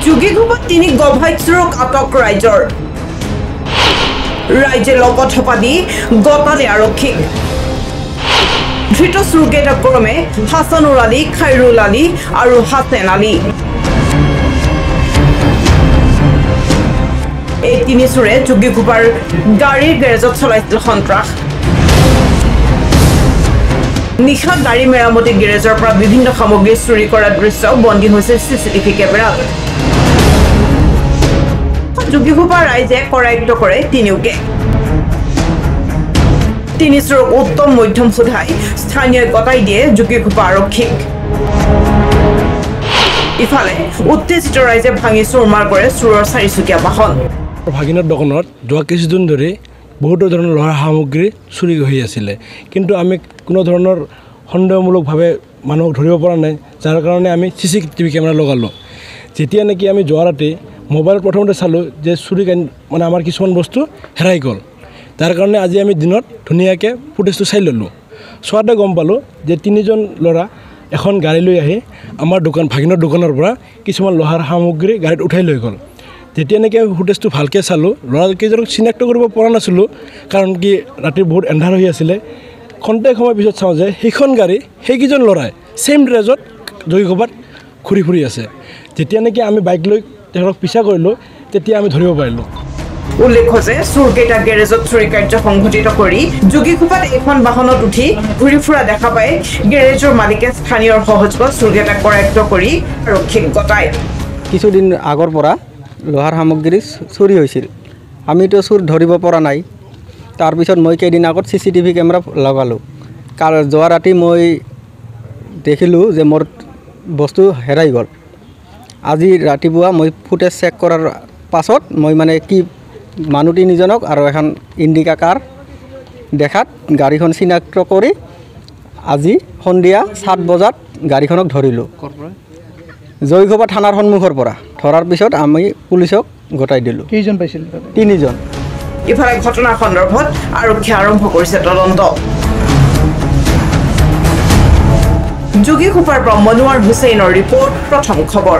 যোগীঘোপাত 3 গভাই চোৰক আটক ৰাইজৰ ৰাইজে লগত হপাদি গতালে আৰক্ষীক ধৃত চোৰকেইটা ক্ৰমে হাছানুৰ আলী খাইৰুল আলী আৰু হাছেন আলী এই 3 চোৰে যোগীঘোপাৰ গাড়ীৰ গেৰেজত চলাইছিল সন্ত্ৰাস নিশা গাড়ী মেৰামতি গেৰেজৰ পৰা বিভিন্ন সামগ্ৰী চুৰি কৰাৰ দৃশ্য বন্দী হৈছে চিচিটিভি কেমেৰাত যোগীঘোপাৰ ৰাইজে কৰায়ত্ব কৰে তিনিওকে 3 চোৰক উত্তম মধ্যম সোধাই স্থানীয় গতাই দিয়ে যোগীঘোপা আৰক্ষীক ইফালে উত্তেজিত ৰাইজে ভাঙি চুৰমাৰ কৰে চোৰৰ 4চকীয়া বাহন ভাগিনৰ দোকানত যোৱা কিছুদিন ধৰি বহুতো ধৰণৰ লোহাৰ সামগ্ৰী চুৰি হৈ আছিলে কিন্তু আমি কোনো ধৰণৰ সন্দেহমূলকভাৱে মানুহক ধৰিব পৰা নাই যাৰ কাৰণে আমি চিচিটিভি কেমেৰা লগালোঁ যেতিয়া নেকি আমি যোৱা ৰাতি মোবাইলত প্ৰথমতে চালোঁ যে চুৰি মানে আমাৰ কিছুমান বস্তু হেৰাই গ'ল তাৰ কাৰণে আজি আমি দিনত ধুনীয়াকৈ ফুটেজটো চাই ল'লোঁ চোৱাতে গম পালোঁ যে 3জন ল'ৰা এখন গাড়ী লৈ আহি আমাৰ ভাগিনৰ দোকানৰ পৰা কিছুমান লোহাৰ সামগ্ৰী গাড়ীত উঠাই লৈ গ'ল যেতিয়া নেকি আমি ফুটেজটো ভালকৈ চালোঁ ল'ৰাকেইজনক চিনাক্ত কৰিব পৰা নাছিলোঁ কাৰণ কি ৰাতি বহুত এন্ধাৰ হৈ আছিলে খন্তেক সময় পিছত চাওঁ যে সেইখন গাড়ী সেইকেইজন ল'ৰাই ছেইম ড্ৰেছত যোগীঘোপাত ঘূৰি ফুৰি আছে যেতিয়া নেকি আমি বাইক লৈ তেওঁলোকক পিছা কৰিলোঁ তেতিয়া আমি ধৰিব পাৰিলোঁ উল্লেখ্য যে চোৰকেইটা গেৰেজত চুৰি কাৰ্য সংঘটিত কৰি যোগীঘোপাত এখন বাহনত উঠি ঘূৰি ফুৰা দেখা পায় গেৰেজৰ মালিকে স্থানীয় সহযোগত চোৰকেইটাক কৰায়ত্ব কৰি আৰক্ষীক গতায় কিছুদিন আগৰ পৰা লোহাৰ সামগ্ৰী চুৰি হৈছিল আমিতো চোৰ ধৰিব পৰা নাই তাৰপিছত মই কেইদিন আগত চিচিটিভি কেমেৰা লগালোঁ যোৱা ৰাতি মই দেখিলোঁ যে মোৰ বস্তু হেৰাই গ'ল আজি ৰাতিপুৱা মই ফুটেজ চেক কৰাৰ পাছত মই মানে কি মানুহ 3জনক আৰু এখন ইণ্ডিকা কাৰ দেখাত গাড়ীখন চিনাক্ত কৰি আজি সন্ধিয়া 7 বজাত গাড়ীখনক ধৰিলোঁ যোগীঘোপা থানাৰ সন্মুখৰ পৰা ধৰাৰ পিছত আমি পুলিচক গতাই দিলোঁ কেইজন পাইছিল 3জন ইফালে ঘটনাৰ সন্দৰ্ভত আৰক্ষী আৰম্ভ কৰিছে তদন্ত যোগীঘোপাৰ পৰা মনোৱাৰ হুছেইনৰ ৰিপৰ্ট প্ৰথম খবৰ